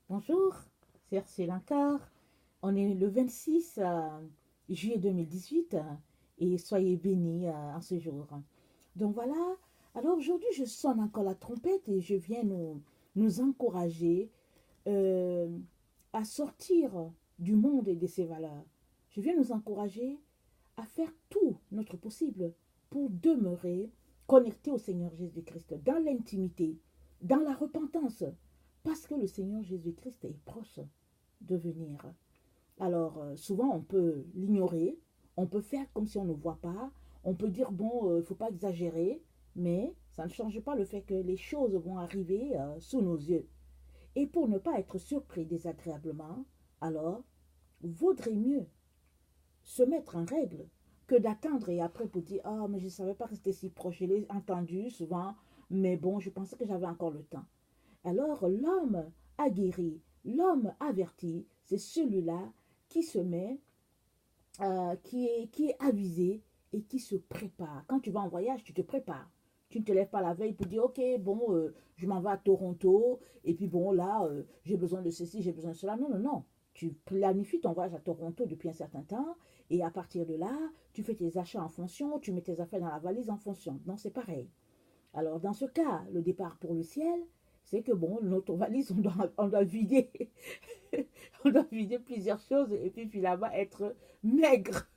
Bonjour, c'est RC Lincard. On est le 26 juillet 2018 et soyez bénis en ce jour. Donc voilà, alors aujourd'hui je sonne encore la trompette et je viens nous encourager euh, à sortir du monde et de ses valeurs. Je viens nous encourager à faire tout notre possible pour demeurer connectés au Seigneur Jésus-Christ dans l'intimité, dans la repentance, parce que le Seigneur Jésus-Christ est proche de venir. Alors, souvent, on peut l'ignorer, on peut faire comme si on ne voit pas, on peut dire, bon, il ne faut pas exagérer, mais ça ne change pas le fait que les choses vont arriver sous nos yeux. Et pour ne pas être surpris désagréablement, alors, vaudrait mieux se mettre en règle que d'attendre et après pour dire, ah, mais je ne savais pas rester si proche. Je l'ai entendu souvent, mais bon, je pensais que j'avais encore le temps. Alors l'homme aguerri, l'homme averti, c'est celui-là qui se met, qui est avisé et qui se prépare. Quand tu vas en voyage, tu te prépares. Tu ne te lèves pas la veille pour dire, ok, bon, je m'en vais à Toronto, et puis bon, là, j'ai besoin de ceci, j'ai besoin de cela. Non, non, non. Tu planifies ton voyage à Toronto depuis un certain temps, et à partir de là, tu fais tes achats en fonction, tu mets tes affaires dans la valise en fonction. Donc, c'est pareil. Alors, dans ce cas, le départ pour le ciel, c'est que bon, notre valise, on doit vider, on doit vider plusieurs choses et puis finalement être maigre.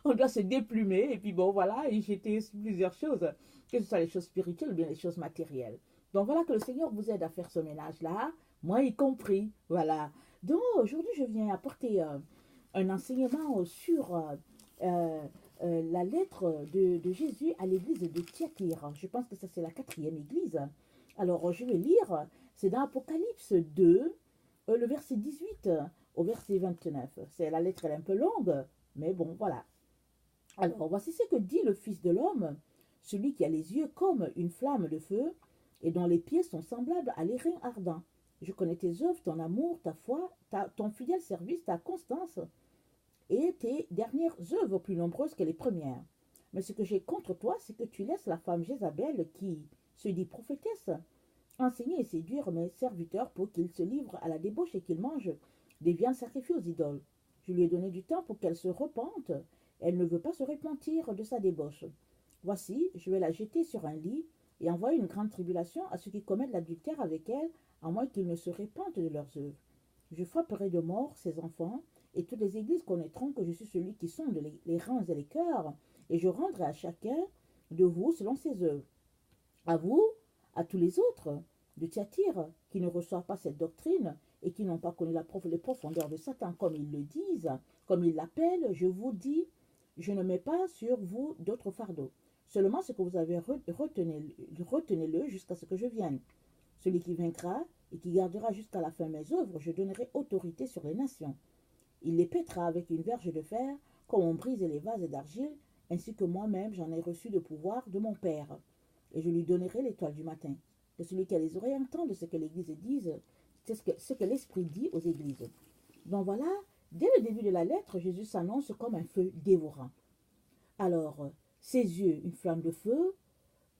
On doit se déplumer et puis bon, voilà, et jeter plusieurs choses, que ce soit les choses spirituelles ou bien les choses matérielles. Donc voilà que le Seigneur vous aide à faire ce ménage-là, moi y compris, voilà. Donc aujourd'hui, je viens apporter un enseignement sur euh, la lettre de Jésus à l'église de Thyatire. Je pense que ça c'est la quatrième église. Alors je vais lire, c'est dans Apocalypse 2, le verset 18 au verset 29. C'est la lettre, elle est un peu longue, mais bon, voilà. Alors voici ce que dit le Fils de l'homme, celui qui a les yeux comme une flamme de feu et dont les pieds sont semblables à l'airain ardent. Je connais tes œuvres, ton amour, ta foi, ton fidèle service, ta constance et tes dernières œuvres plus nombreuses que les premières. Mais ce que j'ai contre toi, c'est que tu laisses la femme Jézabel, qui se dit prophétesse, enseigner et séduire mes serviteurs pour qu'ils se livrent à la débauche et qu'ils mangent des viandes sacrifiées aux idoles. Je lui ai donné du temps pour qu'elle se repente. Elle ne veut pas se repentir de sa débauche. Voici, je vais la jeter sur un lit et envoyer une grande tribulation à ceux qui commettent l'adultère avec elle, à moins qu'ils ne se repentent de leurs œuvres. Je frapperai de mort ses enfants, et toutes les églises connaîtront que je suis celui qui sonde les reins et les cœurs, et je rendrai à chacun de vous selon ses œuvres. À vous, à tous les autres de Thyatire, qui ne reçoivent pas cette doctrine et qui n'ont pas connu les profondeurs de Satan, comme ils le disent, comme ils l'appellent, je vous dis, je ne mets pas sur vous d'autres fardeaux. Seulement ce que vous avez retenez-le jusqu'à ce que je vienne. Celui qui vaincra et qui gardera jusqu'à la fin mes œuvres, je donnerai autorité sur les nations. Il les pètera avec une verge de fer, comme on brise les vases d'argile, ainsi que moi-même j'en ai reçu le pouvoir de mon Père. Et je lui donnerai l'étoile du matin. Que celui qui a les oreilles entende ce que l'Église dise, c'est ce que l'Esprit dit aux Églises. Donc voilà, dès le début de la lettre, Jésus s'annonce comme un feu dévorant. Alors, ses yeux, une flamme de feu,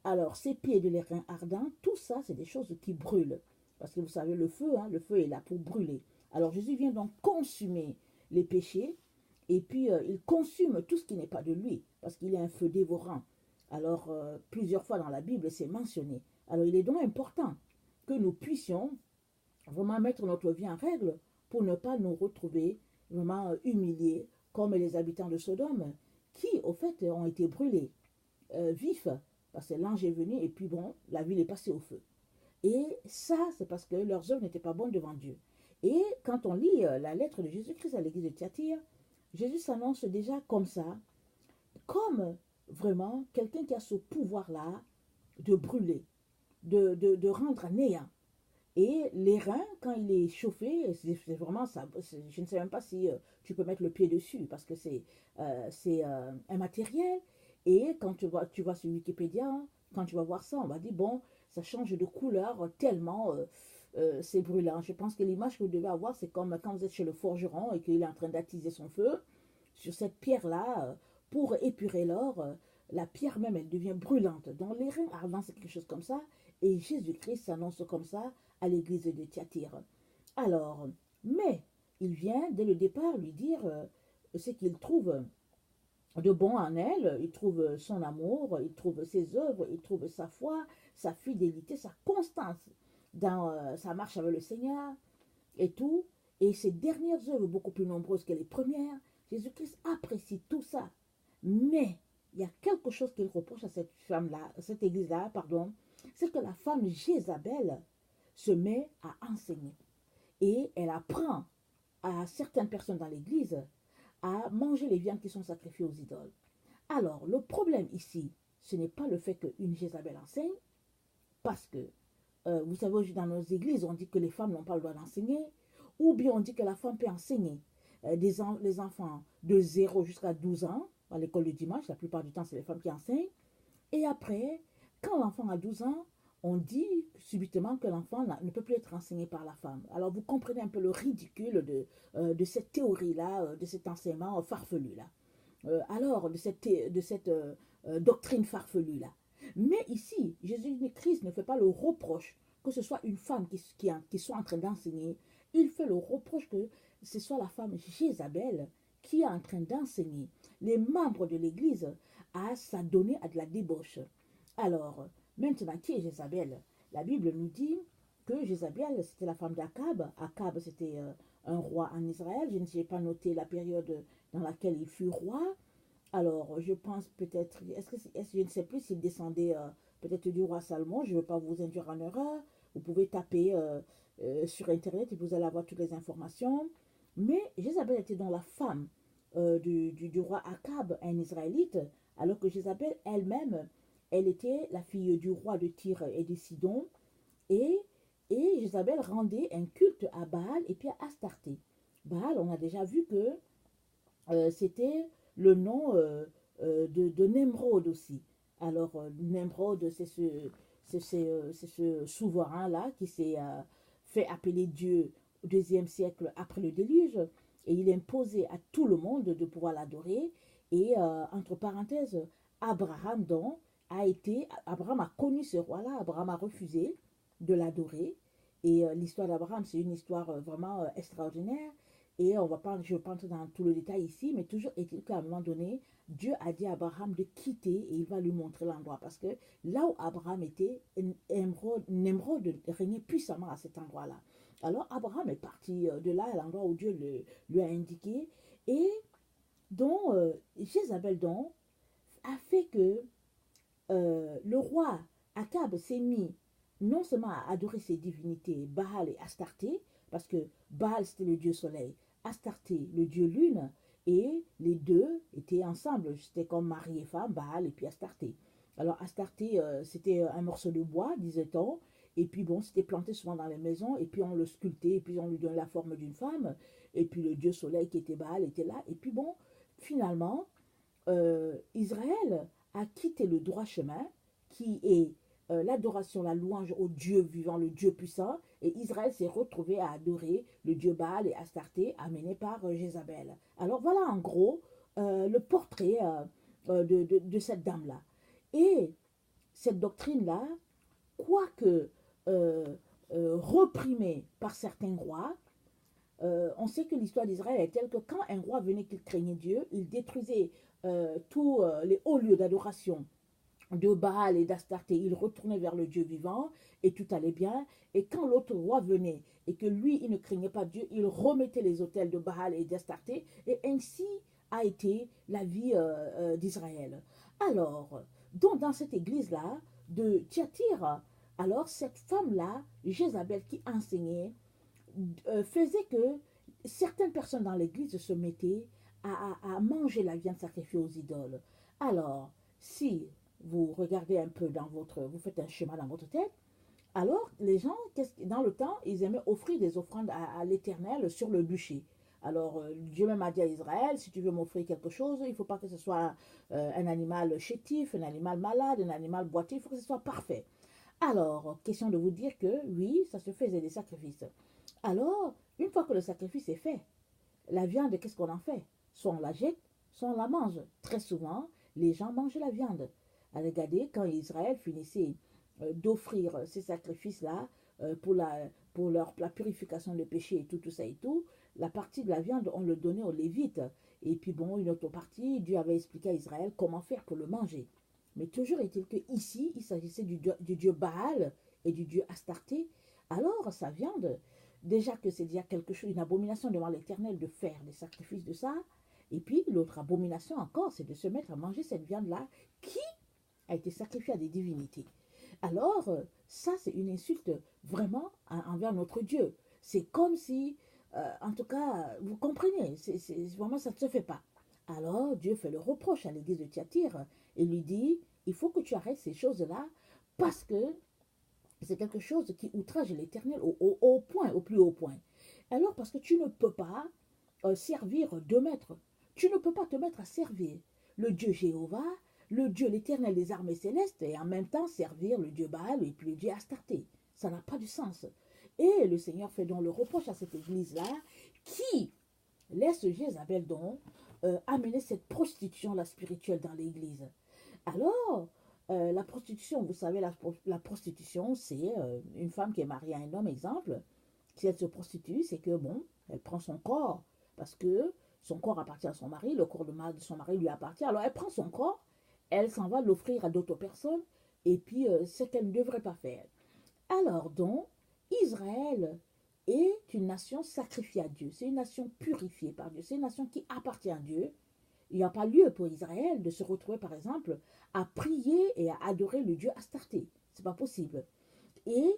alors ses pieds de l'airain ardent, tout ça, c'est des choses qui brûlent. Parce que vous savez, le feu est là pour brûler. Alors Jésus vient donc consumer les péchés, et puis il consume tout ce qui n'est pas de lui, parce qu'il est un feu dévorant. Alors, plusieurs fois dans la Bible, c'est mentionné. Alors, il est donc important que nous puissions vraiment mettre notre vie en règle pour ne pas nous retrouver vraiment humiliés comme les habitants de Sodome, qui, au fait, ont été brûlés vifs, parce que l'ange est venu et puis bon, la ville est passée au feu. Et ça, c'est parce que leurs œuvres n'étaient pas bonnes devant Dieu. Et quand on lit la lettre de Jésus-Christ à l'église de Thyatire, Jésus s'annonce déjà comme ça, comme vraiment quelqu'un qui a ce pouvoir-là de brûler, de rendre à néant. Et l'airain, quand il est chauffé, c'est vraiment ça. Je ne sais même pas si tu peux mettre le pied dessus parce que c'est un matériel. Et quand tu vas sur Wikipédia, quand tu vas voir ça, on va dire bon, ça change de couleur tellement c'est brûlant. Je pense que l'image que vous devez avoir, c'est comme quand vous êtes chez le forgeron et qu'il est en train d'attiser son feu sur cette pierre-là pour épurer l'or. La pierre même, elle devient brûlante. Donc l'airain ardent, c'est quelque chose comme ça. Et Jésus-Christ s'annonce comme ça à l'église de Thyatire. Alors, mais il vient dès le départ lui dire ce qu'il trouve de bon en elle, il trouve son amour, il trouve ses œuvres, il trouve sa foi, sa fidélité, sa constance dans sa marche avec le Seigneur et tout. Et ses dernières œuvres, beaucoup plus nombreuses que les premières, Jésus-Christ apprécie tout ça. Mais il y a quelque chose qu'il reproche à cette femme-là, à cette église-là, pardon, c'est que la femme Jézabel se met à enseigner. Et elle apprend à certaines personnes dans l'église à manger les viandes qui sont sacrifiées aux idoles. Alors, le problème ici, ce n'est pas le fait qu'une Jézabel enseigne, parce que, vous savez, dans nos églises, on dit que les femmes n'ont pas le droit d'enseigner, ou bien on dit que la femme peut enseigner les enfants de 0 jusqu'à 12 ans, à l'école du dimanche, la plupart du temps, c'est les femmes qui enseignent, et après, quand l'enfant a 12 ans, on dit subitement que l'enfant ne peut plus être enseigné par la femme. Alors vous comprenez un peu le ridicule de cette théorie-là, de cet enseignement farfelu-là. Alors, de cette doctrine farfelue-là. Mais ici, Jésus-Christ ne fait pas le reproche que ce soit une femme qui soit en train d'enseigner. Il fait le reproche que ce soit la femme Jézabel qui est en train d'enseigner les membres de l'Église à s'adonner à de la débauche. Alors, maintenant, qui est Jézabel? La Bible nous dit que Jézabel, c'était la femme d'Akab. Akab, c'était un roi en Israël. Je n'ai pas noté la période dans laquelle il fut roi. Alors, je pense peut-être, je ne sais plus s'il descendait peut-être du roi Salomon. Je ne veux pas vous induire en erreur. Vous pouvez taper sur Internet et vous allez avoir toutes les informations. Mais Jézabel était donc la femme du roi Akab, un Israélite, alors que Jézabel elle-même, elle était la fille du roi de Tyr et de Sidon. Et, et Jézabel rendait un culte à Baal et puis à Astarté. Baal, on a déjà vu que c'était le nom de Nemrod aussi. Alors, Nemrod, c'est ce souverain-là qui s'est fait appeler Dieu au deuxième siècle après le déluge. Et il imposait à tout le monde de pouvoir l'adorer. Et entre parenthèses, Abraham a connu ce roi-là. Abraham a refusé de l'adorer. Et l'histoire d'Abraham, c'est une histoire vraiment extraordinaire. Et on va pas, je ne vais pas entrer dans tout le détail ici, mais toujours est-il qu'à un moment donné, Dieu a dit à Abraham de quitter et il va lui montrer l'endroit. Parce que là où Abraham était, Nemrod régnait puissamment à cet endroit-là. Alors Abraham est parti de là à l'endroit où Dieu lui a indiqué. Et donc, Jézabel donc, a fait que le roi Akab s'est mis non seulement à adorer ses divinités, Baal et Astarté, parce que Baal c'était le dieu soleil, Astarté le dieu lune, et les deux étaient ensemble, c'était comme mari et femme, Baal et puis Astarté. Alors Astarté, c'était un morceau de bois, disait-on, et puis bon, c'était planté souvent dans les maisons, et puis on le sculptait, et puis on lui donnait la forme d'une femme, et puis le dieu soleil qui était Baal était là, et puis bon, finalement, Israël a quitté le droit chemin, qui est l'adoration, la louange au Dieu vivant, le Dieu puissant, et Israël s'est retrouvé à adorer le Dieu Baal et Astarté, amené par Jézabel. Alors voilà en gros le portrait de cette dame-là. Et cette doctrine-là, quoique reprimée par certains rois, on sait que l'histoire d'Israël est telle que quand un roi venait qu'il craignait Dieu, il détruisait tous les hauts lieux d'adoration de Baal et d'Astarté, il retournait vers le Dieu vivant et tout allait bien. Et quand l'autre roi venait et que lui, il ne craignait pas Dieu, il remettait les autels de Baal et d'Astarté. Et ainsi a été la vie d'Israël. Alors, donc dans cette église-là de Thyatire, alors cette femme-là, Jézabel, qui enseignait, faisait que certaines personnes dans l'église se mettaient à manger la viande sacrifiée aux idoles. Alors, si vous regardez un peu vous faites un schéma dans votre tête, alors les gens, dans le temps, ils aimaient offrir des offrandes à l'Éternel sur le bûcher. Alors, Dieu même a dit à Israël, si tu veux m'offrir quelque chose, il ne faut pas que ce soit un animal chétif, un animal malade, un animal boiteux, il faut que ce soit parfait. Alors, question de vous dire que oui, ça se faisait des sacrifices. Alors, une fois que le sacrifice est fait, la viande, qu'est-ce qu'on en fait? Soit on la jette, soit on la mange. Très souvent, les gens mangent la viande. Regardez, quand Israël finissait d'offrir ces sacrifices-là pour pour la purification des péchés et tout ça et tout, la partie de la viande, on le donnait aux Lévites. Et puis bon, une autre partie, Dieu avait expliqué à Israël comment faire pour le manger. Mais toujours est-il qu'ici, il s'agissait du dieu Baal et du dieu Astarté. Alors, sa viande, déjà que c'est déjà quelque chose, une abomination devant l'Éternel de faire des sacrifices de ça. Et puis, l'autre abomination encore, c'est de se mettre à manger cette viande-là qui a été sacrifiée à des divinités. Alors, ça, c'est une insulte vraiment envers notre Dieu. C'est comme si, en tout cas, vous comprenez, vraiment, ça ne se fait pas. Alors, Dieu fait le reproche à l'église de Thyatire et lui dit, il faut que tu arrêtes ces choses-là parce que c'est quelque chose qui outrage l'Éternel au point, au plus haut point. Alors, parce que tu ne peux pas servir deux maîtres. Tu ne peux pas te mettre à servir le Dieu Jéhovah, le Dieu, l'Éternel des armées célestes, et en même temps servir le Dieu Baal et puis le Dieu Astarté. Ça n'a pas du sens. Et le Seigneur fait donc le reproche à cette église-là qui laisse Jézabel donc amener cette prostitution-là spirituelle dans l'église. Alors, la prostitution, vous savez, la prostitution, c'est une femme qui est mariée à un homme, exemple. Si elle se prostitue, c'est que, bon, elle prend son corps, parce que son corps appartient à son mari, le corps de son mari lui appartient. Alors, elle prend son corps, elle s'en va l'offrir à d'autres personnes, et puis, ce qu'elle ne devrait pas faire. Alors, donc, Israël est une nation sacrifiée à Dieu. C'est une nation purifiée par Dieu. C'est une nation qui appartient à Dieu. Il n'y a pas lieu pour Israël de se retrouver, par exemple, à prier et à adorer le Dieu Astarté. Ce n'est pas possible. Et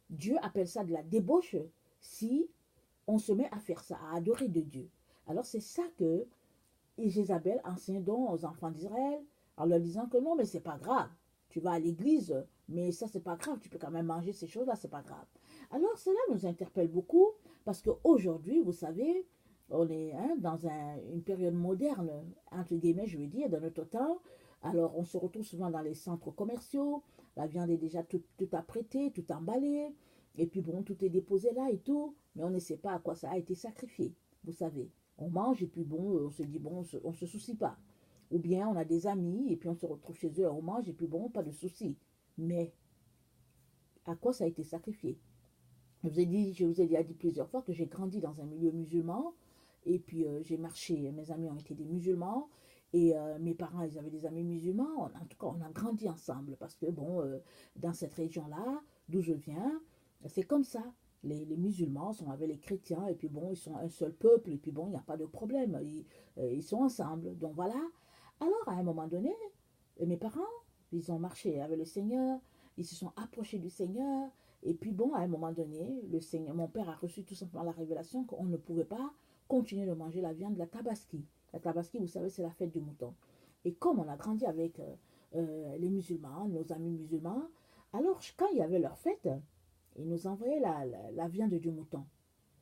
Dieu appelle ça de la débauche si on se met à faire ça, à adorer de Dieu. Alors c'est ça que Jézabel enseigne donc aux enfants d'Israël en leur disant que non, mais c'est pas grave. Tu vas à l'église, mais ça c'est pas grave. Tu peux quand même manger ces choses-là, c'est pas grave. Alors cela nous interpelle beaucoup parce qu'aujourd'hui, vous savez, on est dans une période moderne, entre guillemets, je veux dire, dans notre temps. Alors, on se retrouve souvent dans les centres commerciaux. La viande est déjà tout apprêtée, tout emballée. Et puis, bon, tout est déposé là et tout. Mais on ne sait pas à quoi ça a été sacrifié. Vous savez, on mange et puis, bon, on se dit, bon, on ne se soucie pas. Ou bien, on a des amis et puis on se retrouve chez eux, on mange et puis, bon, pas de souci. Mais, à quoi ça a été sacrifié? Je vous ai déjà dit plusieurs fois que j'ai grandi dans un milieu musulman. Et puis j'ai marché, mes amis ont été des musulmans. Et mes parents, ils avaient des amis musulmans. En tout cas, on a grandi ensemble. Parce que, bon, dans cette région-là, d'où je viens, c'est comme ça. Les musulmans sont avec les chrétiens. Et puis, bon, ils sont un seul peuple. Et puis, bon, il n'y a pas de problème. Ils sont ensemble. Donc, voilà. Alors, à un moment donné, mes parents, ils ont marché avec le Seigneur. Ils se sont approchés du Seigneur. Et puis, bon, à un moment donné, le Seigneur, mon père a reçu tout simplement la révélation qu'on ne pouvait pas continuer de manger la viande de la tabaski. La tabaski, vous savez, c'est la fête du mouton. Et comme on a grandi avec les musulmans, nos amis musulmans, alors quand il y avait leur fête, ils nous envoyaient la viande du mouton.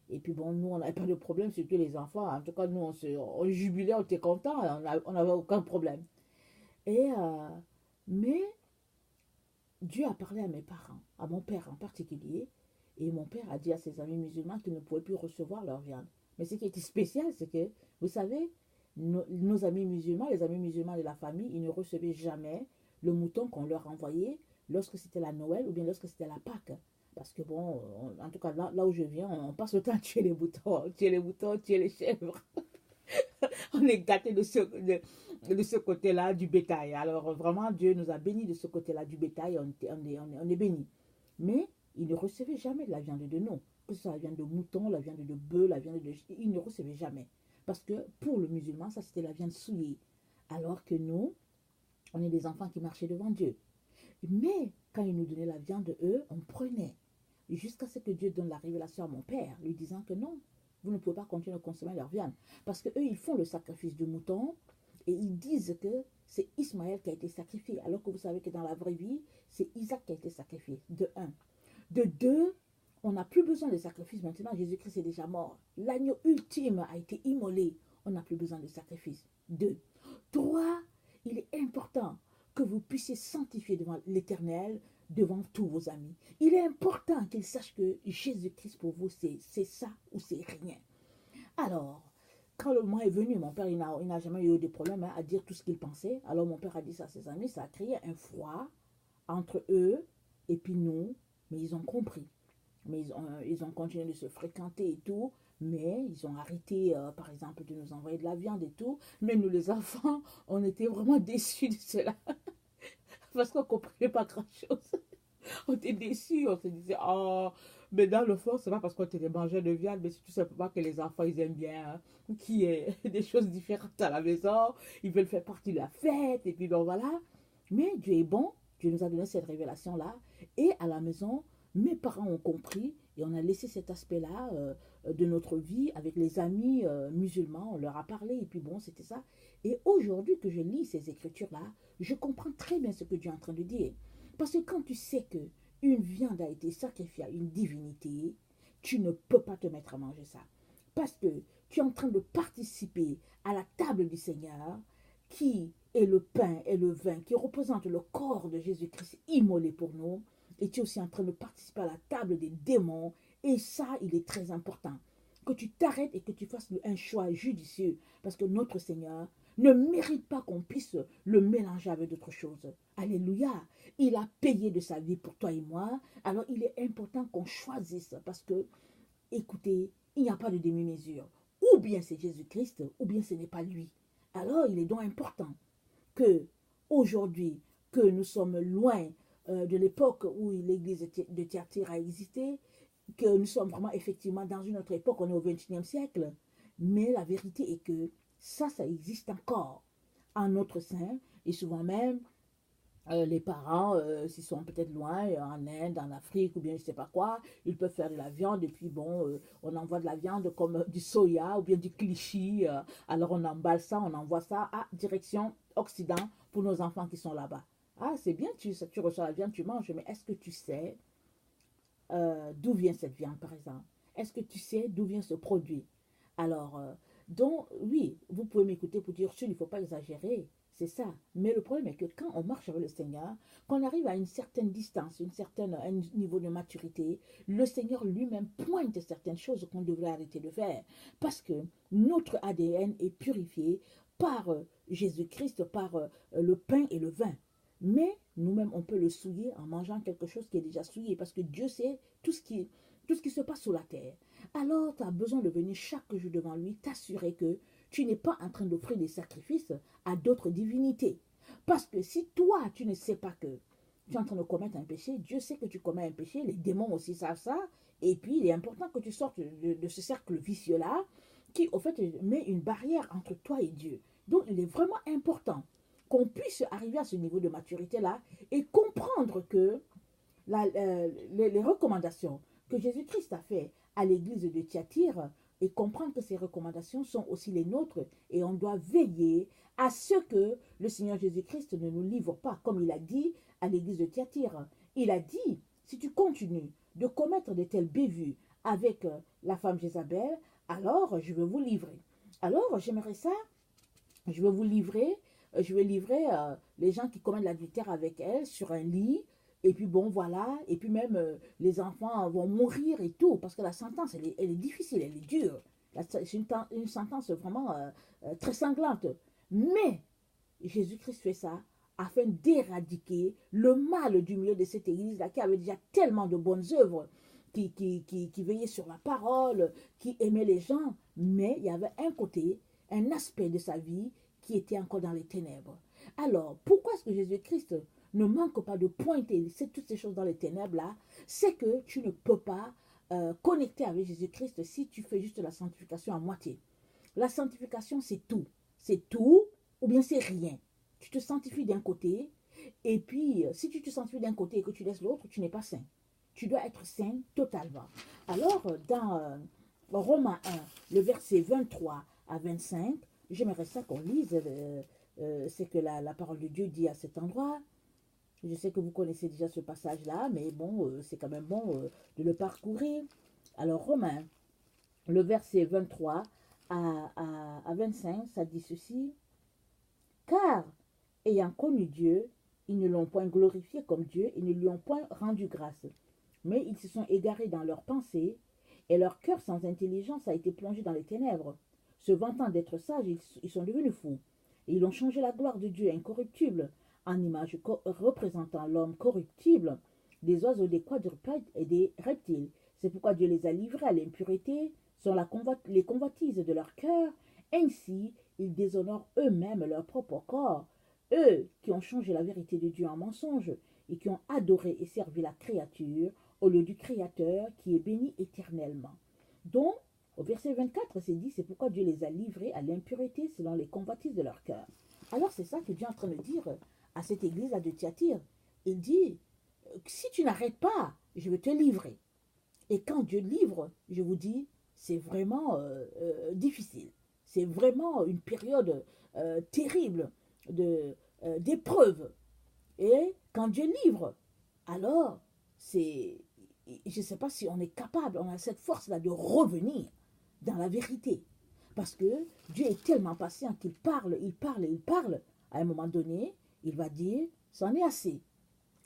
Et puis bon, nous, on n'avait pas de problème, surtout les enfants. En tout cas, nous, on jubilait, on était contents, on n'avait aucun problème. Et, mais Dieu a parlé à mes parents, à mon père en particulier, et mon père a dit à ses amis musulmans qu'ils ne pouvaient plus recevoir leur viande. Mais ce qui était spécial, c'est que, vous savez, nos amis musulmans, les amis musulmans de la famille, ils ne recevaient jamais le mouton qu'on leur envoyait lorsque c'était la Noël ou bien lorsque c'était la Pâque. Parce que bon, en tout cas, là où je viens, on passe le temps à tuer les moutons, tuer les chèvres. On est gâtés de ce côté-là du bétail. Alors vraiment, Dieu nous a bénis de ce côté-là du bétail, on est bénis. Mais ils ne recevaient jamais de la viande de nous. Que ce soit la viande de mouton, la viande de bœuf, la viande de... Ils ne recevaient jamais. Parce que pour le musulman, ça c'était la viande souillée. Alors que nous, on est des enfants qui marchaient devant Dieu. Mais quand ils nous donnaient la viande, eux, on prenait. Jusqu'à ce que Dieu donne la révélation à mon père, lui disant que non, vous ne pouvez pas continuer à consommer leur viande. Parce qu'eux, ils font le sacrifice du mouton et ils disent que c'est Ismaël qui a été sacrifié. Alors que vous savez que dans la vraie vie, c'est Isaac qui a été sacrifié. De un. De deux, on n'a plus besoin de sacrifice maintenant. Jésus-Christ est déjà mort. L'agneau ultime a été immolé. On n'a plus besoin de sacrifice. Deux. Trois, il est important que vous puissiez sanctifier devant l'Éternel, devant tous vos amis. Il est important qu'ils sachent que Jésus-Christ pour vous, c'est ça ou c'est rien. Alors, quand le moment est venu, mon père, il n'a jamais eu de problème à dire tout ce qu'il pensait. Alors, mon père a dit ça à ses amis. Ça a créé un froid entre eux et puis nous. Mais ils ont compris. mais ils ont continué de se fréquenter et tout. Mais ils ont arrêté, par exemple, de nous envoyer de la viande et tout. Mais nous, les enfants, on était vraiment déçus de cela. Parce qu'on ne comprenait pas grand-chose. On était déçus. On se disait, oh, mais dans le fond, c'est pas parce qu'on était des mangeurs de viande, mais c'est tout simplement que les enfants, ils aiment bien qu'il y ait des choses différentes à la maison. Ils veulent faire partie de la fête. Et puis, donc voilà. Mais Dieu est bon. Dieu nous a donné cette révélation-là. Et à la maison, mes parents ont compris et on a laissé cet aspect-là de notre vie avec les amis musulmans. On leur a parlé et puis bon, c'était ça. Et aujourd'hui que je lis ces écritures-là, je comprends très bien ce que Dieu est en train de dire. Parce que quand tu sais que une viande a été sacrifiée à une divinité, tu ne peux pas te mettre à manger ça. Parce que tu es en train de participer à la table du Seigneur qui est le pain et le vin, qui représentent le corps de Jésus-Christ immolé pour nous. Et tu es aussi en train de participer à la table des démons. Et ça, il est très important. Que tu t'arrêtes et que tu fasses un choix judicieux. Parce que notre Seigneur ne mérite pas qu'on puisse le mélanger avec d'autres choses. Alléluia. Il a payé de sa vie pour toi et moi. Alors il est important qu'on choisisse. Parce que, écoutez, il n'y a pas de demi-mesure. Ou bien c'est Jésus-Christ, ou bien ce n'est pas lui. Alors il est donc important que aujourd'hui, que nous sommes loin de l'époque où l'église de Thyatire a existé, que nous sommes vraiment effectivement dans une autre époque, on est au XXIe siècle, mais la vérité est que ça existe encore en notre sein, et souvent même, les parents, s'ils sont peut-être loin, en Inde, en Afrique, ou bien je ne sais pas quoi, ils peuvent faire de la viande, et puis bon, on envoie de la viande comme du soya, ou bien du cliché, alors on emballe ça, on envoie ça à direction Occident pour nos enfants qui sont là-bas. Ah, c'est bien, tu reçois la viande, tu manges, mais est-ce que tu sais d'où vient cette viande, par exemple? Est-ce que tu sais d'où vient ce produit? Alors, donc, oui, vous pouvez m'écouter pour dire, il ne faut pas exagérer, c'est ça. Mais le problème est que quand on marche avec le Seigneur, quand on arrive à une certaine distance, un niveau de maturité, le Seigneur lui-même pointe certaines choses qu'on devrait arrêter de faire. Parce que notre ADN est purifié par Jésus-Christ, par le pain et le vin. Mais nous-mêmes, on peut le souiller en mangeant quelque chose qui est déjà souillé, parce que Dieu sait tout ce qui se passe sur la terre. Alors, tu as besoin de venir chaque jour devant lui, t'assurer que tu n'es pas en train d'offrir des sacrifices à d'autres divinités. Parce que si toi, tu ne sais pas que tu es en train de commettre un péché, Dieu sait que tu commets un péché, les démons aussi savent ça, et puis il est important que tu sortes de ce cercle vicieux-là, qui, au fait, met une barrière entre toi et Dieu. Donc, il est vraiment important qu'on puisse arriver à ce niveau de maturité-là et comprendre que les recommandations que Jésus-Christ a fait à l'église de Thyatire et comprendre que ces recommandations sont aussi les nôtres et on doit veiller à ce que le Seigneur Jésus-Christ ne nous livre pas, comme il a dit à l'église de Thyatire. Il a dit, si tu continues de commettre de telles bévues avec la femme Jézabel, alors je vais vous livrer. Alors j'aimerais ça, je vais vous livrer, je vais livrer les gens qui commettent l'adultère avec elle sur un lit. Et puis bon, voilà. Et puis même, les enfants vont mourir et tout. Parce que la sentence, elle est difficile, elle est dure. C'est une sentence vraiment très sanglante. Mais Jésus-Christ fait ça afin d'éradiquer le mal du milieu de cette église-là qui avait déjà tellement de bonnes œuvres, qui veillait sur la parole, qui aimait les gens. Mais il y avait un côté, un aspect de sa vie qui était encore dans les ténèbres. Alors, pourquoi est-ce que Jésus-Christ ne manque pas de pointer toutes ces choses dans les ténèbres-là? C'est que tu ne peux pas connecter avec Jésus-Christ si tu fais juste la sanctification à moitié. La sanctification, c'est tout. C'est tout ou bien c'est rien. Tu te sanctifies d'un côté et puis si tu te sanctifies d'un côté et que tu laisses l'autre, tu n'es pas saint. Tu dois être saint totalement. Alors, dans Romains 1, le verset 23 à 25, j'aimerais ça qu'on lise c'est que la parole de Dieu dit à cet endroit. Je sais que vous connaissez déjà ce passage-là, mais bon, c'est quand même bon de le parcourir. Alors, Romains, le verset 23 à 25, ça dit ceci. Car, ayant connu Dieu, ils ne l'ont point glorifié comme Dieu et ne lui ont point rendu grâce. Mais ils se sont égarés dans leurs pensées, et leur cœur sans intelligence a été plongé dans les ténèbres. Se vantant d'être sages, ils sont devenus fous. Et ils ont changé la gloire de Dieu incorruptible en image représentant l'homme corruptible, des oiseaux, des quadrupèdes et des reptiles. C'est pourquoi Dieu les a livrés à l'impureté, sont les convoitises de leur cœur. Ainsi, ils déshonorent eux-mêmes leur propre corps. Eux qui ont changé la vérité de Dieu en mensonge et qui ont adoré et servi la créature au lieu du Créateur qui est béni éternellement. Donc, au verset 24, c'est dit, c'est pourquoi Dieu les a livrés à l'impureté selon les convoitises de leur cœur. Alors, c'est ça que Dieu est en train de dire à cette église-là de Thyatire. Il dit, si tu n'arrêtes pas, je vais te livrer. Et quand Dieu livre, je vous dis, c'est vraiment difficile. C'est vraiment une période terrible d'épreuve. Et quand Dieu livre, alors, je ne sais pas si on est capable, on a cette force-là de revenir dans la vérité. Parce que Dieu est tellement patient qu'il parle, il parle, il parle. À un moment donné, il va dire, c'en est assez.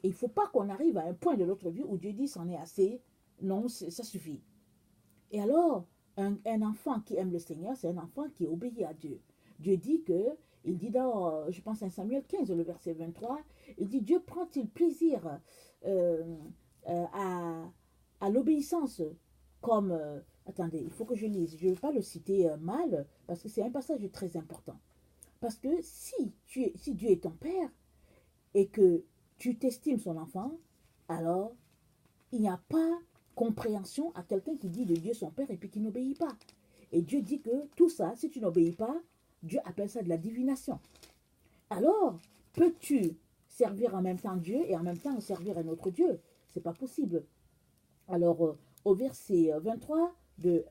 Et il ne faut pas qu'on arrive à un point de notre vie où Dieu dit, c'en est assez. Non, ça suffit. Et alors, un enfant qui aime le Seigneur, c'est un enfant qui obéit à Dieu. Dieu dit que, il dit dans, je pense, 1 Samuel 15, le verset 23, il dit, Dieu prend-il plaisir à l'obéissance comme... attendez, il faut que je lise. Je ne vais pas le citer mal, parce que c'est un passage très important. Parce que si Dieu est ton Père, et que tu t'estimes son enfant, alors il n'y a pas compréhension à quelqu'un qui dit de Dieu son Père et puis qui n'obéit pas. Et Dieu dit que tout ça, si tu n'obéis pas, Dieu appelle ça de la divination. Alors, peux-tu servir en même temps Dieu et en même temps servir un autre Dieu? C'est pas possible. Alors, au verset 23 de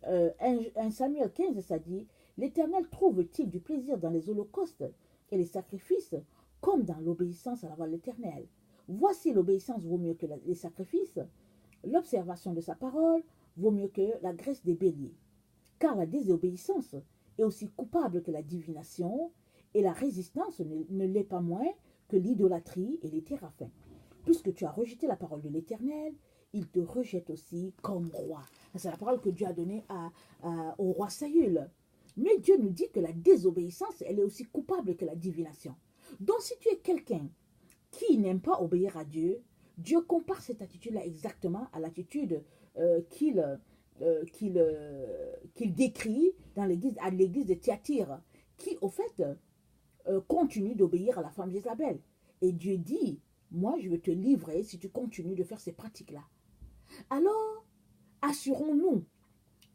1 Samuel 15, ça dit, l'Éternel trouve-t-il du plaisir dans les holocaustes et les sacrifices comme dans l'obéissance à la voix de l'Éternel? Voici l'obéissance vaut mieux que les sacrifices. L'observation de sa parole vaut mieux que la graisse des béliers. Car la désobéissance est aussi coupable que la divination, et la résistance ne l'est pas moins que l'idolâtrie et les téraphins. Puisque tu as rejeté la parole de l'Éternel, il te rejette aussi comme roi. C'est la parole que Dieu a donnée au roi Saül. Mais Dieu nous dit que la désobéissance, elle est aussi coupable que la divination. Donc si tu es quelqu'un qui n'aime pas obéir à Dieu, Dieu compare cette attitude-là exactement à l'attitude qu'il décrit à l'église de Thyatire, qui au fait continue d'obéir à la femme d'Isabelle. Et Dieu dit, moi je vais te livrer si tu continues de faire ces pratiques-là. Alors, assurons-nous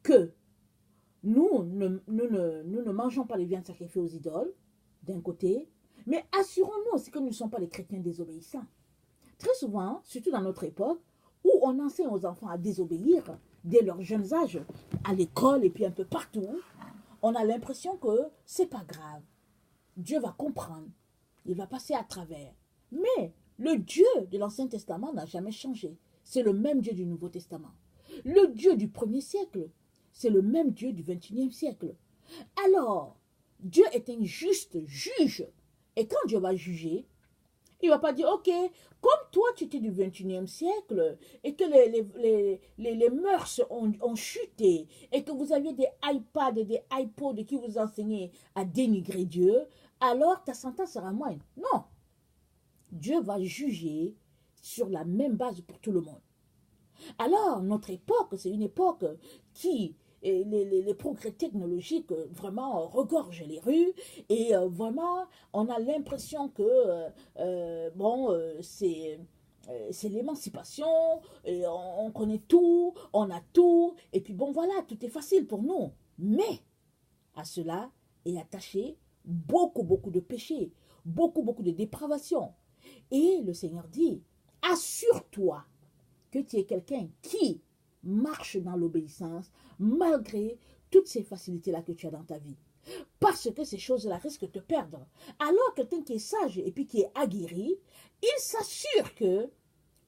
que nous ne mangeons pas les viandes sacrifiées aux idoles, d'un côté, mais assurons-nous aussi que nous ne sommes pas les chrétiens désobéissants. Très souvent, surtout dans notre époque, où on enseigne aux enfants à désobéir dès leur jeune âge, à l'école et puis un peu partout, on a l'impression que c'est pas grave. Dieu va comprendre, il va passer à travers. Mais le Dieu de l'Ancien Testament n'a jamais changé. C'est le même Dieu du Nouveau Testament. Le Dieu du 1er siècle, c'est le même Dieu du 21e siècle. Alors, Dieu est un juste juge. Et quand Dieu va juger, il ne va pas dire, ok, comme toi tu étais du 21e siècle et que les mœurs ont chuté et que vous aviez des iPads et des iPods qui vous enseignaient à dénigrer Dieu, alors ta sentence sera moindre. Non. Dieu va juger sur la même base pour tout le monde. Alors, notre époque, c'est une époque qui... les progrès technologiques vraiment regorgent les rues et vraiment on a l'impression que c'est l'émancipation, et on connaît tout, on a tout et puis bon voilà, tout est facile pour nous. Mais à cela est attaché beaucoup de péchés, beaucoup de dépravation. Et le Seigneur dit, assure-toi que tu es quelqu'un qui marche dans l'obéissance malgré toutes ces facilités-là que tu as dans ta vie. Parce que ces choses-là risquent de te perdre. Alors quelqu'un qui est sage et puis qui est aguerri, il s'assure que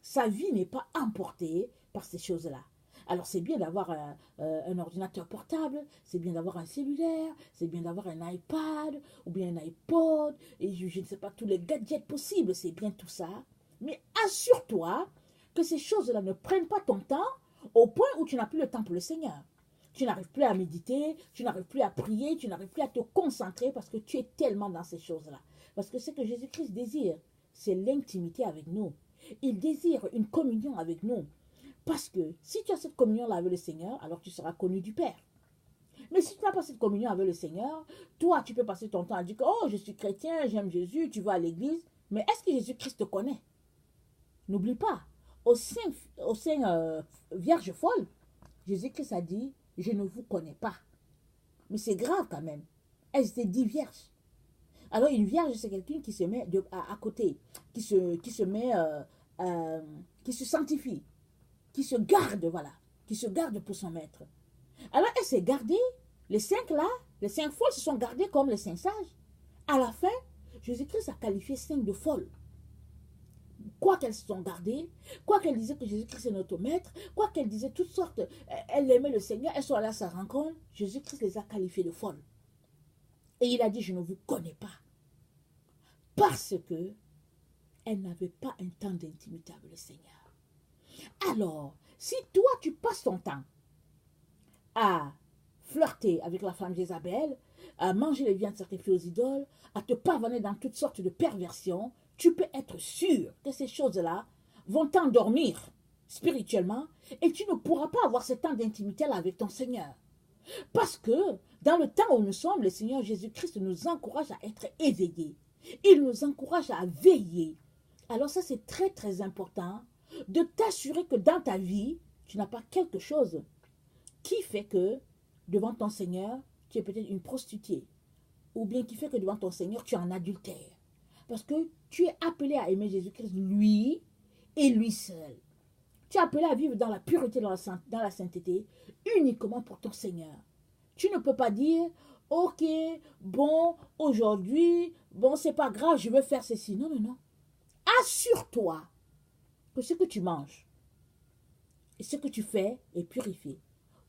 sa vie n'est pas emportée par ces choses-là. Alors c'est bien d'avoir un ordinateur portable, c'est bien d'avoir un cellulaire, c'est bien d'avoir un iPad ou bien un iPod, et je ne sais pas, tous les gadgets possibles, c'est bien tout ça. Mais assure-toi que ces choses-là ne prennent pas ton temps au point où tu n'as plus le temps pour le Seigneur. Tu n'arrives plus à méditer, tu n'arrives plus à prier, tu n'arrives plus à te concentrer parce que tu es tellement dans ces choses-là. Parce que ce que Jésus-Christ désire, c'est l'intimité avec nous. Il désire une communion avec nous. Parce que si tu as cette communion-là avec le Seigneur, alors tu seras connu du Père. Mais si tu n'as pas cette communion avec le Seigneur, toi, tu peux passer ton temps à dire que, oh, je suis chrétien, j'aime Jésus, tu vas à l'église. Mais est-ce que Jésus-Christ te connaît? N'oublie pas, au sein Vierge folle, Jésus-Christ a dit, je ne vous connais pas. Mais c'est grave quand même. Elle s'était dit vierge. Alors une vierge, c'est quelqu'un qui se met à côté, qui se met, qui se sanctifie, qui se garde, voilà, qui se garde pour son maître. Alors elle s'est gardée, les 5 là, les 5 folles se sont gardées comme les 5 sages. À la fin, Jésus-Christ a qualifié 5 de folles. Quoi qu'elles se sont gardées, quoi qu'elles disaient que Jésus-Christ est notre maître, quoi qu'elles disaient toutes sortes, elles aimaient le Seigneur, elles sont allées à sa rencontre, Jésus-Christ les a qualifiées de folles. Et il a dit, je ne vous connais pas. Parce que elles n'avaient pas un temps d'intimité avec le Seigneur. Alors, si toi tu passes ton temps à flirter avec la femme Jézabel, à manger les viandes sacrifiées aux idoles, à te pavaner dans toutes sortes de perversions, tu peux être sûr que ces choses-là vont t'endormir spirituellement et tu ne pourras pas avoir ce temps d'intimité là avec ton Seigneur. Parce que dans le temps où nous sommes, le Seigneur Jésus-Christ nous encourage à être éveillés. Il nous encourage à veiller. Alors ça, c'est très très important de t'assurer que dans ta vie, tu n'as pas quelque chose qui fait que devant ton Seigneur, tu es peut-être une prostituée. Ou bien qui fait que devant ton Seigneur, tu es en adultère. Parce que tu es appelé à aimer Jésus-Christ, lui et lui seul. Tu es appelé à vivre dans la pureté, dans la sainteté, uniquement pour ton Seigneur. Tu ne peux pas dire, ok, bon, aujourd'hui, bon, c'est pas grave, je veux faire ceci. Non, non, non. Assure-toi que ce que tu manges et ce que tu fais est purifié.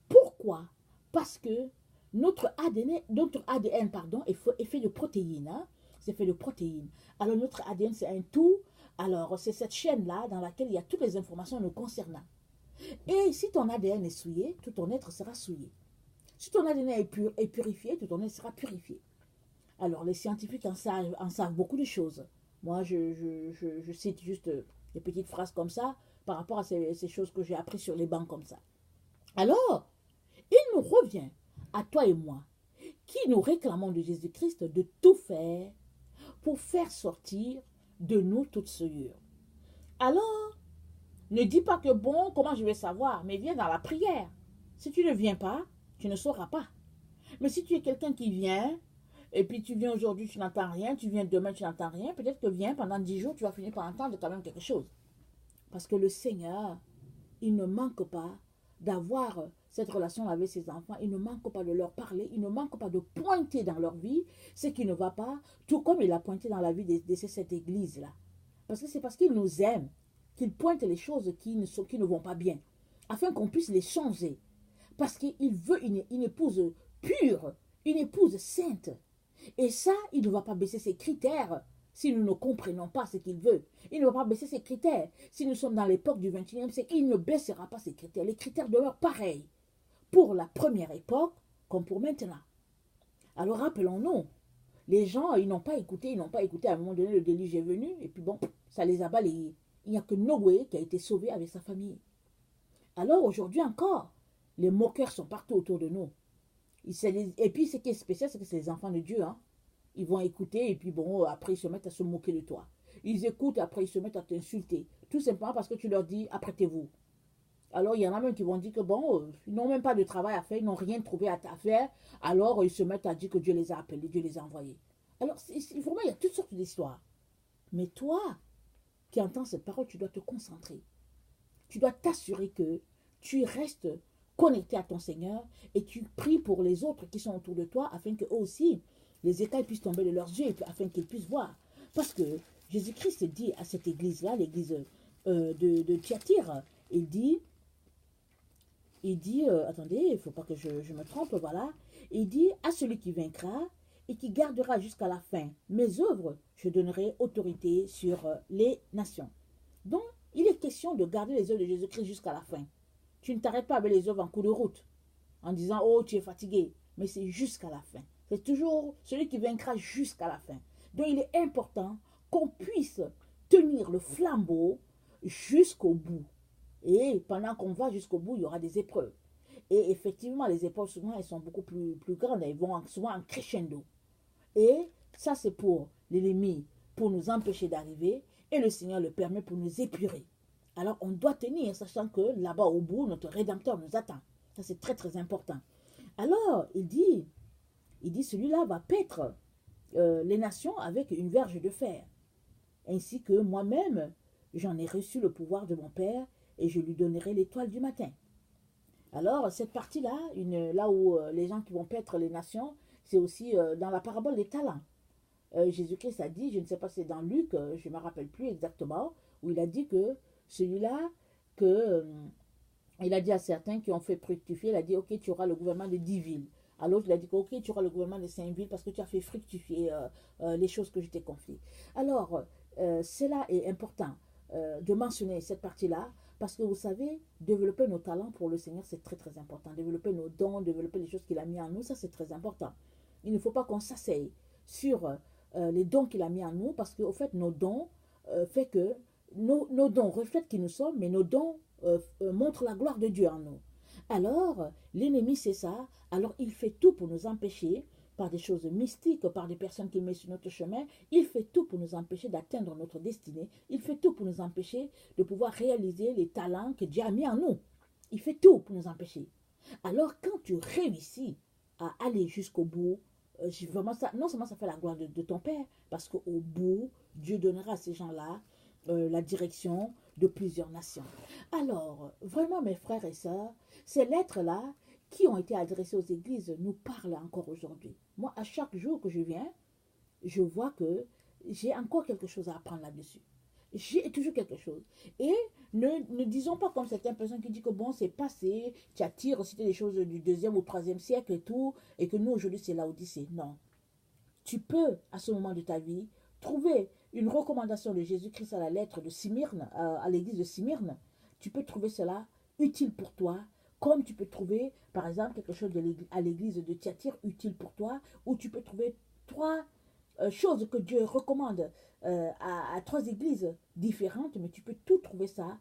Pourquoi? Parce que notre ADN pardon, est fait de protéines. Hein? C'est fait de protéines. Alors notre ADN, c'est un tout. Alors c'est cette chaîne-là dans laquelle il y a toutes les informations nous concernant. Et si ton ADN est souillé, tout ton être sera souillé. Si ton ADN est purifié, tout ton être sera purifié. Alors les scientifiques en savent beaucoup de choses. Moi, je cite juste des petites phrases comme ça par rapport à ces choses que j'ai apprises sur les bancs comme ça. Alors, il nous revient à toi et moi, qui nous réclamons de Jésus-Christ de tout faire pour faire sortir de nous toute souillure. Alors, ne dis pas que bon, comment je vais savoir, mais viens dans la prière. Si tu ne viens pas, tu ne sauras pas. Mais si tu es quelqu'un qui vient, et puis tu viens aujourd'hui, tu n'entends rien, tu viens demain, tu n'entends rien, peut-être que viens pendant 10 jours, tu vas finir par entendre quand même quelque chose. Parce que le Seigneur, il ne manque pas d'avoir cette relation avec ses enfants, il ne manque pas de leur parler, il ne manque pas de pointer dans leur vie ce qui ne va pas, tout comme il a pointé dans la vie de cette église-là. Parce que c'est parce qu'il nous aime qu'il pointe les choses qui ne vont pas bien, afin qu'on puisse les changer. Parce qu'il veut une épouse pure, une épouse sainte. Et ça, il ne va pas baisser ses critères si nous ne comprenons pas ce qu'il veut. Il ne va pas baisser ses critères. Si nous sommes dans l'époque du 21e siècle, il ne baissera pas ses critères. Les critères demeurent pareils pour la première époque comme pour maintenant. Alors rappelons-nous, les gens, ils n'ont pas écouté. À un moment donné, le déluge est venu et puis bon, ça les a balayés. Il n'y a que Noé qui a été sauvé avec sa famille. Alors aujourd'hui encore, les moqueurs sont partout autour de nous. Et puis ce qui est spécial, c'est que c'est les enfants de Dieu. Hein. Ils vont écouter et puis bon, après ils se mettent à se moquer de toi. Ils écoutent, après ils se mettent à t'insulter. Tout simplement parce que tu leur dis, apprêtez-vous. Alors il y en a même qui vont dire que bon, ils n'ont même pas de travail à faire, ils n'ont rien trouvé à faire. Alors ils se mettent à dire que Dieu les a appelés, Dieu les a envoyés. Alors vraiment, il y a toutes sortes d'histoires. Mais toi, qui entends cette parole, tu dois te concentrer. Tu dois t'assurer que tu restes connecté à ton Seigneur et tu pries pour les autres qui sont autour de toi afin qu'eux aussi, les écailles puissent tomber de leurs yeux afin qu'ils puissent voir. Parce que Jésus-Christ dit à cette église-là, l'église de Thyatire, il dit, attendez, il ne faut pas que je me trompe, voilà. Il dit, à celui qui vaincra et qui gardera jusqu'à la fin mes œuvres, je donnerai autorité sur les nations. Donc, il est question de garder les œuvres de Jésus-Christ jusqu'à la fin. Tu ne t'arrêtes pas avec les œuvres en cours de route, en disant, oh, tu es fatigué. Mais c'est jusqu'à la fin. C'est toujours celui qui vaincra jusqu'à la fin. Donc, il est important qu'on puisse tenir le flambeau jusqu'au bout. Et pendant qu'on va jusqu'au bout, il y aura des épreuves. Et effectivement, les épreuves, souvent, elles sont beaucoup plus grandes. Elles vont souvent en crescendo. Et ça, c'est pour l'ennemi, pour nous empêcher d'arriver. Et le Seigneur le permet pour nous épurer. Alors, on doit tenir, sachant que là-bas, au bout, notre Rédempteur nous attend. Ça, c'est très, très important. Alors, il dit, celui-là va paître les nations avec une verge de fer. Ainsi que moi-même, j'en ai reçu le pouvoir de mon Père et je lui donnerai l'étoile du matin. Alors, cette partie-là, là où les gens qui vont paître les nations, c'est aussi dans la parabole des talents. Jésus-Christ a dit, je ne sais pas si c'est dans Luc, je ne me rappelle plus exactement, où il a dit que celui-là, il a dit à certains qui ont fait fructifier, il a dit, ok, tu auras le gouvernement de 10 villes. À l'autre, il a dit, ok, tu auras le gouvernement de 5 villes parce que tu as fait fructifier les choses que je t'ai confiées. Alors, cela est important de mentionner cette partie-là parce que vous savez, développer nos talents pour le Seigneur, c'est très, très important. Développer nos dons, développer les choses qu'il a mis en nous, ça, c'est très important. Il ne faut pas qu'on s'asseye sur les dons qu'il a mis en nous parce qu'au fait, nos dons fait que nos dons reflètent qui nous sommes, mais nos dons montrent la gloire de Dieu en nous. Alors, l'ennemi, c'est ça. Alors, il fait tout pour nous empêcher, par des choses mystiques, par des personnes qu'il met sur notre chemin. Il fait tout pour nous empêcher d'atteindre notre destinée. Il fait tout pour nous empêcher de pouvoir réaliser les talents que Dieu a mis en nous. Il fait tout pour nous empêcher. Alors, quand tu réussis à aller jusqu'au bout, vraiment ça, non seulement ça fait la gloire de ton Père, parce qu'au bout, Dieu donnera à ces gens-là la direction de plusieurs nations. Alors, vraiment, mes frères et sœurs, ces lettres-là qui ont été adressées aux églises nous parlent encore aujourd'hui. Moi, à chaque jour que je viens, je vois que j'ai encore quelque chose à apprendre là-dessus. J'ai toujours quelque chose. Et ne disons pas comme certaines personnes qui disent que bon, c'est passé, tu attires, c'était des choses du 2e ou 3e siècle et tout, et que nous, aujourd'hui, c'est l'Odyssée. Non. Tu peux, à ce moment de ta vie, trouver une recommandation de Jésus-Christ à la lettre de Smyrne, à l'église de Smyrne. Tu peux trouver cela utile pour toi, comme tu peux trouver, par exemple, quelque chose à l'église de Thyatire utile pour toi, ou tu peux trouver 3 choses que Dieu recommande à 3 églises différentes, mais tu peux tout trouver ça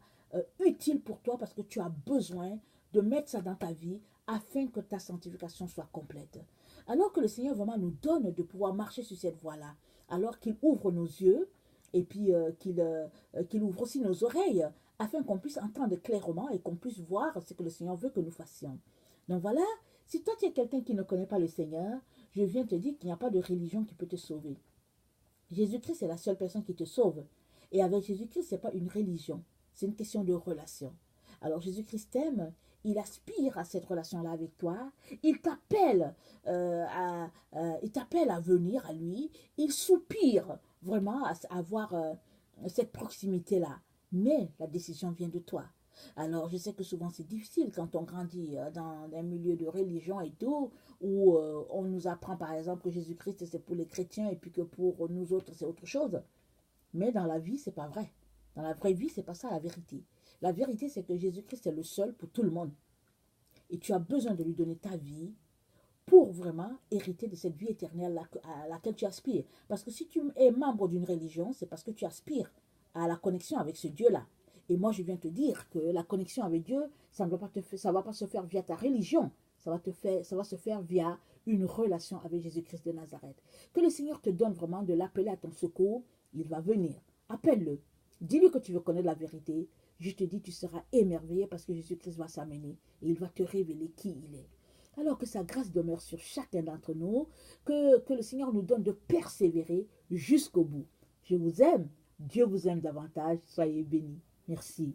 utile pour toi parce que tu as besoin de mettre ça dans ta vie afin que ta sanctification soit complète. Alors que le Seigneur vraiment nous donne de pouvoir marcher sur cette voie-là, alors qu'il ouvre nos yeux et puis qu'il ouvre aussi nos oreilles afin qu'on puisse entendre clairement et qu'on puisse voir ce que le Seigneur veut que nous fassions. Donc voilà, si toi tu es quelqu'un qui ne connaît pas le Seigneur, je viens te dire qu'il n'y a pas de religion qui peut te sauver. Jésus-Christ est la seule personne qui te sauve. Et avec Jésus-Christ, ce n'est pas une religion, c'est une question de relation. Alors Jésus-Christ t'aime, il aspire à cette relation-là avec toi, il t'appelle à venir à lui, il soupire vraiment à avoir cette proximité-là. Mais la décision vient de toi. Alors, je sais que souvent c'est difficile quand on grandit dans un milieu de religion et tout, où on nous apprend par exemple que Jésus-Christ c'est pour les chrétiens et puis que pour nous autres c'est autre chose. Mais dans la vie, c'est pas vrai. Dans la vraie vie, c'est pas ça la vérité. La vérité, c'est que Jésus-Christ est le seul pour tout le monde. Et tu as besoin de lui donner ta vie pour vraiment hériter de cette vie éternelle à laquelle tu aspires. Parce que si tu es membre d'une religion, c'est parce que tu aspires à la connexion avec ce Dieu-là. Et moi, je viens te dire que la connexion avec Dieu, ça ne va pas se faire via ta religion. Ça va se faire via une relation avec Jésus-Christ de Nazareth. Que le Seigneur te donne vraiment de l'appeler à ton secours. Il va venir. Appelle-le. Dis-lui que tu veux connaître la vérité. Je te dis, tu seras émerveillé parce que Jésus-Christ va s'amener et il va te révéler qui il est. Alors que sa grâce demeure sur chacun d'entre nous, que le Seigneur nous donne de persévérer jusqu'au bout. Je vous aime. Dieu vous aime davantage. Soyez bénis. Merci.